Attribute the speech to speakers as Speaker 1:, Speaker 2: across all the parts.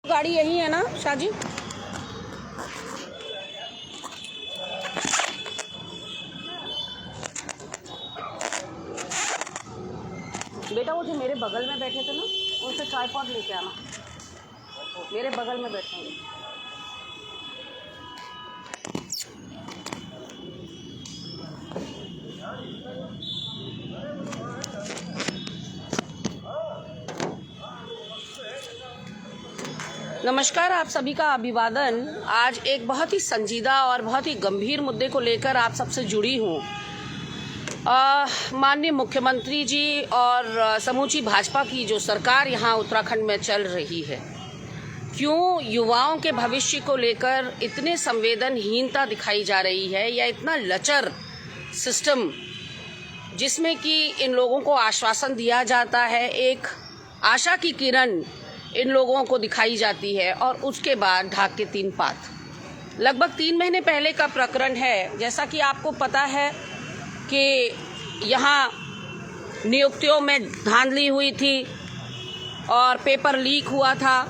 Speaker 1: गाड़ी यही है ना शाहजी? बेटा वो जो मेरे बगल में बैठे थे ना, उनसे ट्राइपॉड लेके आना। मेरे बगल में बैठे हैं। नमस्कार, आप सभी का अभिवादन। आज एक बहुत ही संजीदा और बहुत ही गंभीर मुद्दे को लेकर आप सबसे जुड़ी हूँ। माननीय मुख्यमंत्री जी और समूची भाजपा की जो सरकार यहाँ उत्तराखंड में चल रही है, क्यों युवाओं के भविष्य को लेकर इतने संवेदनहीनता दिखाई जा रही है, या इतना लचर सिस्टम जिसमें कि इन लोगों को आश्वासन दिया जाता है, एक आशा की किरण इन लोगों को दिखाई जाती है और उसके बाद ढाक के तीन पात। लगभग 3 महीने पहले का प्रकरण है। जैसा कि आपको पता है कि यहाँ नियुक्तियों में धांधली हुई थी और पेपर लीक हुआ था।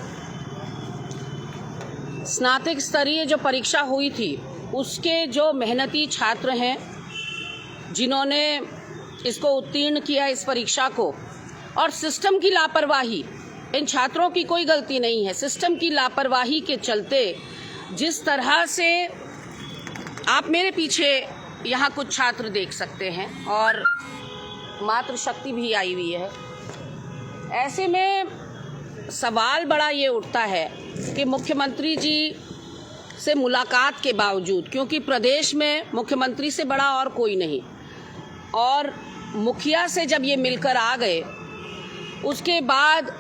Speaker 1: स्नातक स्तरीय जो परीक्षा हुई थी, उसके जो मेहनती छात्र हैं जिन्होंने इसको उत्तीर्ण किया, इस परीक्षा को, और सिस्टम की लापरवाही, इन छात्रों की कोई गलती नहीं है, सिस्टम की लापरवाही के चलते जिस तरह से आप मेरे पीछे यहाँ कुछ छात्र देख सकते हैं और मातृशक्ति भी आई हुई है। ऐसे में सवाल बड़ा ये उठता है कि मुख्यमंत्री जी से मुलाकात के बावजूद, क्योंकि प्रदेश में मुख्यमंत्री से बड़ा और कोई नहीं, और मुखिया से जब ये मिलकर आ गए, उसके बाद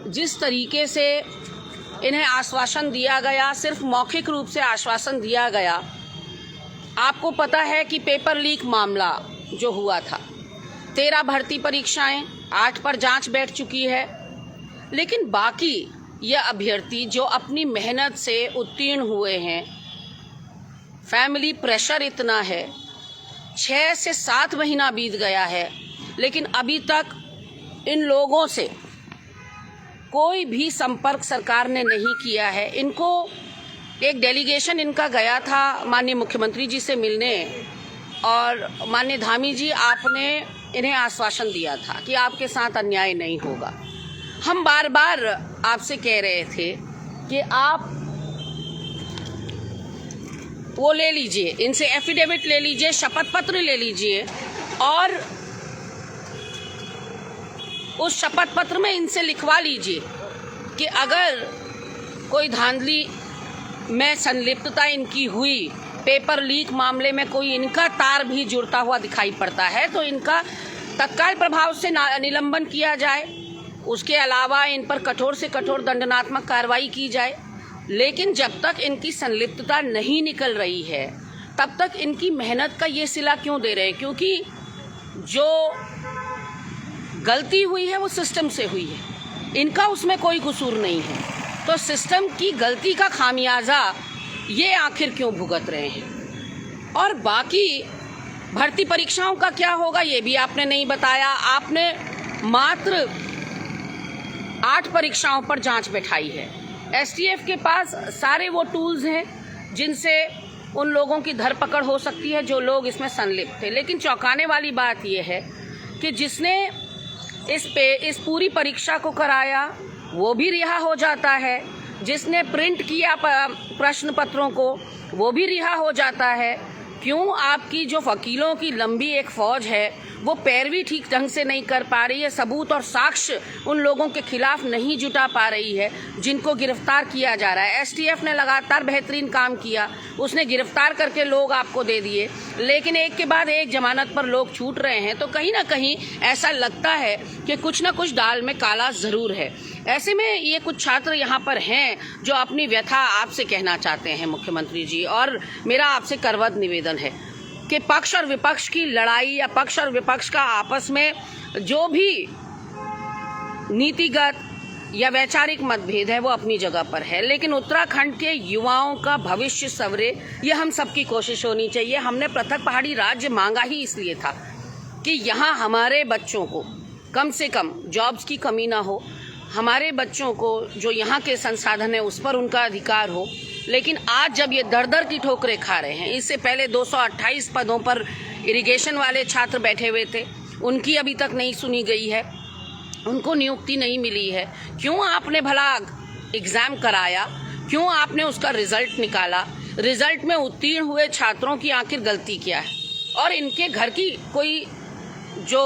Speaker 1: जिस तरीके से इन्हें आश्वासन दिया गया, सिर्फ मौखिक रूप से आश्वासन दिया गया। आपको पता है कि पेपर लीक मामला जो हुआ था, 13 भर्ती परीक्षाएं, 8 पर जांच बैठ चुकी है, लेकिन बाकी ये अभ्यर्थी जो अपनी मेहनत से उत्तीर्ण हुए हैं, फैमिली प्रेशर इतना है, 6 से 7 महीना बीत गया है, लेकिन अभी तक इन लोगों से कोई भी संपर्क सरकार ने नहीं किया है। इनको एक डेलीगेशन इनका गया था माननीय मुख्यमंत्री जी से मिलने, और माननीय धामी जी, आपने इन्हें आश्वासन दिया था कि आपके साथ अन्याय नहीं होगा। हम बार बार आपसे कह रहे थे कि आप वो ले लीजिए, इनसे एफिडेविट ले लीजिए, शपथ पत्र ले लीजिए, और उस शपथ पत्र में इनसे लिखवा लीजिए कि अगर कोई धांधली में संलिप्तता इनकी हुई, पेपर लीक मामले में कोई इनका तार भी जुड़ता हुआ दिखाई पड़ता है, तो इनका तत्काल प्रभाव से निलंबन किया जाए। उसके अलावा इन पर कठोर से कठोर दंडात्मक कार्रवाई की जाए। लेकिन जब तक इनकी संलिप्तता नहीं निकल रही है, तब तक इनकी मेहनत का ये सिला क्यों दे रहे हैं? क्योंकि जो गलती हुई है वो सिस्टम से हुई है, इनका उसमें कोई कसूर नहीं है। तो सिस्टम की गलती का खामियाजा ये आखिर क्यों भुगत रहे हैं? और बाकी भर्ती परीक्षाओं का क्या होगा, ये भी आपने नहीं बताया। आपने मात्र 8 परीक्षाओं पर जांच बैठाई है। एसटीएफ के पास सारे वो टूल्स हैं जिनसे उन लोगों की धरपकड़ हो सकती है जो लोग इसमें संलिप्त थे। लेकिन चौंकाने वाली बात यह है कि जिसने इस पूरी परीक्षा को कराया वो भी रिहा हो जाता है, जिसने प्रिंट किया प्रश्न पत्रों को वो भी रिहा हो जाता है। क्यों आपकी जो वकीलों की लंबी एक फौज है वो पैरवी ठीक ढंग से नहीं कर पा रही है, सबूत और साक्ष्य उन लोगों के खिलाफ नहीं जुटा पा रही है जिनको गिरफ्तार किया जा रहा है? एसटीएफ ने लगातार बेहतरीन काम किया, उसने गिरफ्तार करके लोग आपको दे दिए, लेकिन एक के बाद एक जमानत पर लोग छूट रहे हैं। तो कहीं ना कहीं ऐसा लगता है कि कुछ ना कुछ दाल में काला जरूर है। ऐसे में ये कुछ छात्र यहाँ पर हैं जो अपनी व्यथा आपसे कहना चाहते हैं मुख्यमंत्री जी, और मेरा आपसे करवत निवेदन है कि पक्ष और विपक्ष की लड़ाई, या पक्ष और विपक्ष का आपस में जो भी नीतिगत या वैचारिक मतभेद है वो अपनी जगह पर है, लेकिन उत्तराखंड के युवाओं का भविष्य संवरे, ये हम सबकी कोशिश होनी चाहिए। हमने पृथक पहाड़ी राज्य मांगा ही इसलिए था कि यहाँ हमारे बच्चों को कम से कम जॉब्स की कमी ना हो, हमारे बच्चों को जो यहाँ के संसाधन है उस पर उनका अधिकार हो, लेकिन आज जब ये दर दर की ठोकरें खा रहे हैं, इससे पहले 228 पदों पर इरिगेशन वाले छात्र बैठे हुए थे, उनकी अभी तक नहीं सुनी गई है, उनको नियुक्ति नहीं मिली है। क्यों आपने भला एग्ज़ाम कराया, क्यों आपने उसका रिजल्ट निकाला, रिजल्ट में उत्तीर्ण हुए छात्रों की आखिर गलती क्या है? और इनके घर की कोई जो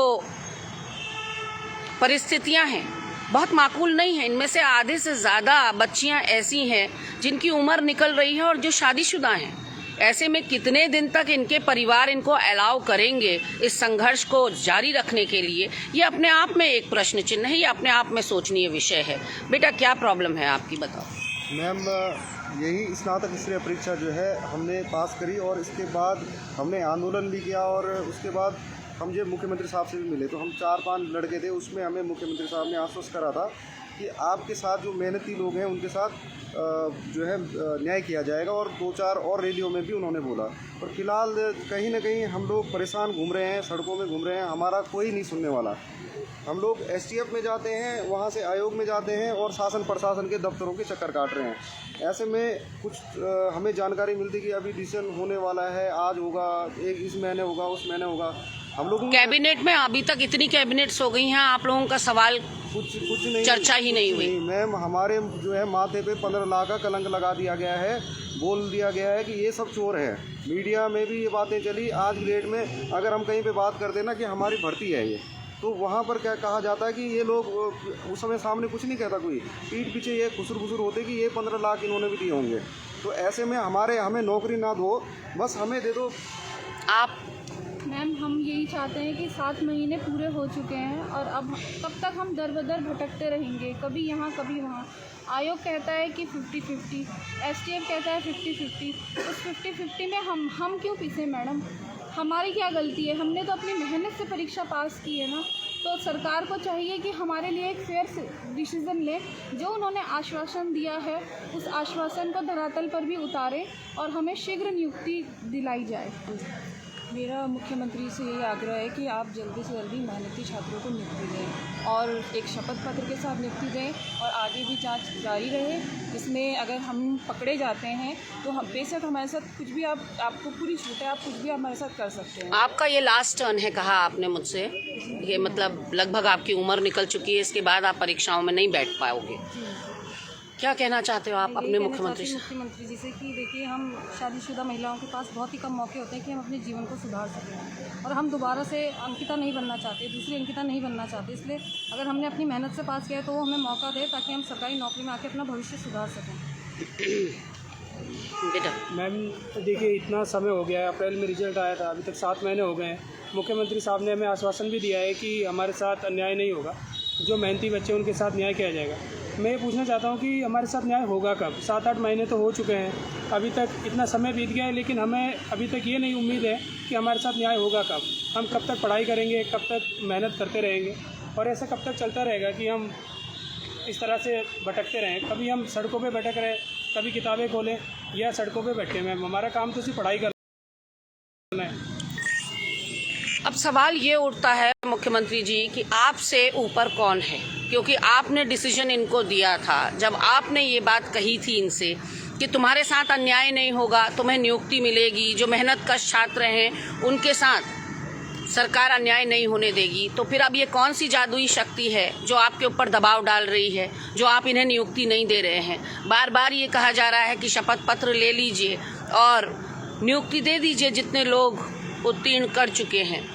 Speaker 1: परिस्थितियां हैं बहुत माकूल नहीं है। इनमें से आधे से ज़्यादा बच्चियां ऐसी हैं जिनकी उम्र निकल रही है और जो शादीशुदा हैं। ऐसे में कितने दिन तक इनके परिवार इनको अलाउ करेंगे इस संघर्ष को जारी रखने के लिए? ये अपने आप में एक प्रश्न चिन्ह है, ये अपने आप में सोचनीय विषय है। बेटा क्या प्रॉब्लम है आपकी, बताओ।
Speaker 2: मैम, यही स्नातक स्तरीय परीक्षा जो है हमने पास करी और इसके बाद हमने आंदोलन भी किया और उसके बाद हम जब मुख्यमंत्री साहब से भी मिले तो हम 4-5 लड़के थे, उसमें हमें मुख्यमंत्री साहब ने आश्वस्त करा था कि आपके साथ जो मेहनती लोग हैं उनके साथ जो है न्याय किया जाएगा, और 2-4 और रैलियों में भी उन्होंने बोला। और फिलहाल कहीं ना कहीं हम लोग परेशान घूम रहे हैं, सड़कों में घूम रहे हैं, हमारा कोई नहीं सुनने वाला। हम लोग STF में जाते हैं, वहाँ से आयोग में जाते हैं और शासन प्रशासन के दफ्तरों के चक्कर काट रहे हैं। ऐसे में कुछ हमें जानकारी मिलती कि अभी डिसीजन होने वाला है, आज होगा, एक इस महीने होगा, उस महीने होगा। हम लोग
Speaker 1: कैबिनेट में अभी तक इतनी कैबिनेट्स हो गई हैं, आप लोगों का सवाल
Speaker 2: कुछ नहीं,
Speaker 1: चर्चा ही नहीं हुई।
Speaker 2: मैम, हमारे जो है माथे पे 15 लाख का कलंक लगा दिया गया है, बोल दिया गया है कि ये सब चोर हैं। मीडिया में भी ये बातें चली। आज की डेट में अगर हम कहीं पे बात करते ना कि हमारी भर्ती है ये, तो वहाँ पर क्या कहा जाता है कि ये लोग, उस समय सामने कुछ नहीं कहता कोई, पीठ पीछे ये खुसर होते कि ये 15 लाख इन्होंने भी दिए होंगे। तो ऐसे में हमें नौकरी ना दो, बस हमें दे दो।
Speaker 1: आप
Speaker 3: मैम, हम यही चाहते हैं कि 7 महीने पूरे हो चुके हैं और अब कब तक हम दर बदर भटकते रहेंगे, कभी यहाँ कभी वहाँ। आयोग कहता है कि 50-50, STF कहता है 50-50। उस 50-50 में हम क्यों पीछे मैडम? हमारी क्या गलती है? हमने तो अपनी मेहनत से परीक्षा पास की है ना। तो सरकार को चाहिए कि हमारे लिए एक फेयर डिसीज़न ले। जो उन्होंने आश्वासन दिया है उस आश्वासन को धरातल पर भी उतारे और हमें शीघ्र नियुक्ति दिलाई जाए।
Speaker 4: मेरा मुख्यमंत्री से यही आग्रह है कि आप जल्दी से जल्दी मेहनती छात्रों को नियुक्ति दें और एक शपथ पत्र के साथ नियुक्ति दें और आगे भी जांच जारी रहे। इसमें अगर हम पकड़े जाते हैं तो हम बेशक हमारे साथ कुछ भी, आपको पूरी छूट है, आप कुछ भी हमारे साथ कर सकते हैं।
Speaker 1: आपका ये लास्ट टर्न है, कहा आपने मुझसे, ये मतलब लगभग आपकी उम्र निकल चुकी है, इसके बाद आप परीक्षाओं में नहीं बैठ पाओगे। क्या कहना चाहते हो आप अपने मुख्यमंत्री
Speaker 4: जी से कि देखिए, हम शादीशुदा महिलाओं के पास बहुत ही कम मौके होते हैं कि हम अपने जीवन को सुधार सकें और हम दोबारा से अंकिता नहीं बनना चाहते, दूसरी अंकिता नहीं बनना चाहते। इसलिए अगर हमने अपनी मेहनत से पास किया है तो वो हमें मौका दे ताकि हम सरकारी नौकरी में आके अपना भविष्य सुधार सकें।
Speaker 1: बेटा
Speaker 5: मैम, देखिए, इतना समय हो गया है, अप्रैल में रिजल्ट आया था, अभी तक 7 महीने हो गए हैं। मुख्यमंत्री साहब ने हमें आश्वासन भी दिया है कि हमारे साथ अन्याय नहीं होगा, जो मेहनती बच्चे उनके साथ न्याय किया जाएगा। मैं ये पूछना चाहता हूँ कि हमारे साथ न्याय होगा कब? 7-8 महीने तो हो चुके हैं, अभी तक इतना समय बीत गया है, लेकिन हमें अभी तक ये नहीं उम्मीद है कि हमारे साथ न्याय होगा कब। हम कब तक पढ़ाई करेंगे, कब तक मेहनत करते रहेंगे और ऐसा कब तक चलता रहेगा कि हम इस तरह से भटकते रहें? कभी हम सड़कों पे भटक रहे, कभी किताबें खोलें या सड़कों पे बैठे। मैम, हमारा काम तो सिर्फ पढ़ाई करना है।
Speaker 1: अब सवाल ये उठता है मुख्यमंत्री जी कि आपसे ऊपर कौन है, क्योंकि आपने डिसीजन इनको दिया था। जब आपने ये बात कही थी इनसे कि तुम्हारे साथ अन्याय नहीं होगा, तुम्हें नियुक्ति मिलेगी, जो मेहनत कश छात्र हैं उनके साथ सरकार अन्याय नहीं होने देगी, तो फिर अब ये कौन सी जादुई शक्ति है जो आपके ऊपर दबाव डाल रही है, जो आप इन्हें नियुक्ति नहीं दे रहे हैं? बार बार ये कहा जा रहा है कि शपथ पत्र ले लीजिए और नियुक्ति दे दीजिए जितने लोग उत्तीर्ण कर चुके हैं,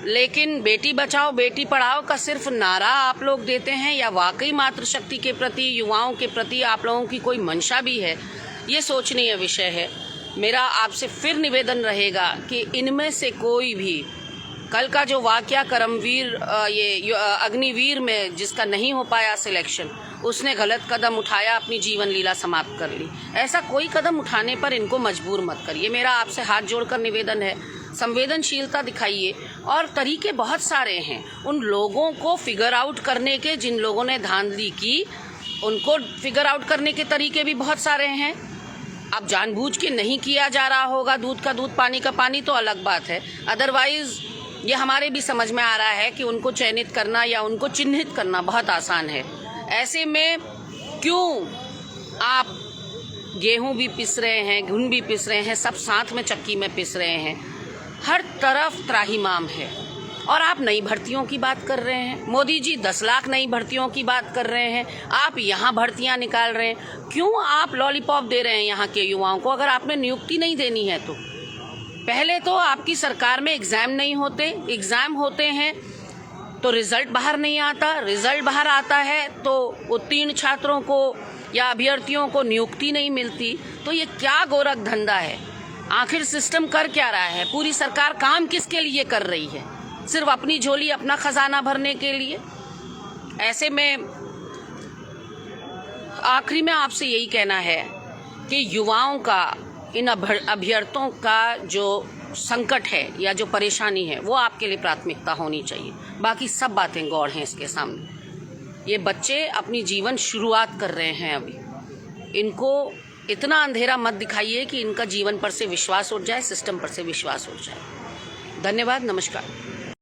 Speaker 1: लेकिन बेटी बचाओ बेटी पढ़ाओ का सिर्फ नारा आप लोग देते हैं या वाकई मातृशक्ति के प्रति, युवाओं के प्रति आप लोगों की कोई मंशा भी है? ये सोचनीय विषय है। मेरा आपसे फिर निवेदन रहेगा कि इनमें से कोई भी, कल का जो वाकया करमवीर अग्निवीर में जिसका नहीं हो पाया सिलेक्शन, उसने गलत कदम उठाया, अपनी जीवन लीला समाप्त कर ली, ऐसा कोई कदम उठाने पर इनको मजबूर मत करिए। मेरा आपसे हाथ जोड़कर निवेदन है, संवेदनशीलता दिखाइए। और तरीके बहुत सारे हैं उन लोगों को फिगर आउट करने के, जिन लोगों ने धांधली की उनको फिगर आउट करने के तरीके भी बहुत सारे हैं। अब जानबूझ के नहीं किया जा रहा होगा दूध का दूध पानी का पानी तो अलग बात है, अदरवाइज ये हमारे भी समझ में आ रहा है कि उनको चयनित करना या उनको चिन्हित करना बहुत आसान है। ऐसे में क्यों आप गेहूं भी पिस रहे हैं, घुन भी पिस रहे हैं, सब साथ में चक्की में पिस रहे हैं। हर तरफ त्राहिमाम है और आप नई भर्तियों की बात कर रहे हैं। मोदी जी 10 लाख नई भर्तियों की बात कर रहे हैं, आप यहाँ भर्तियाँ निकाल रहे हैं। क्यों आप लॉलीपॉप दे रहे हैं यहाँ के युवाओं को? अगर आपने नियुक्ति नहीं देनी है तो पहले तो आपकी सरकार में एग्ज़ाम नहीं होते, एग्ज़ाम होते हैं तो रिज़ल्ट बाहर नहीं आता, रिज़ल्ट बाहर आता है तो उत्तीर्ण छात्रों को या अभ्यर्थियों को नियुक्ति नहीं मिलती। तो ये क्या गोरख धंधा है? आखिर सिस्टम कर क्या रहा है? पूरी सरकार काम किसके लिए कर रही है? सिर्फ अपनी झोली, अपना खजाना भरने के लिए। ऐसे में आखिरी में आपसे यही कहना है कि युवाओं का, इन अभ्यर्थियों का जो संकट है या जो परेशानी है वो आपके लिए प्राथमिकता होनी चाहिए। बाकी सब बातें गौड़ हैं इसके सामने। ये बच्चे अपनी जीवन शुरुआत कर रहे हैं अभी, इनको इतना अंधेरा मत दिखाइए कि इनका जीवन पर से विश्वास उठ जाए, सिस्टम पर से विश्वास उठ जाए। धन्यवाद, नमस्कार।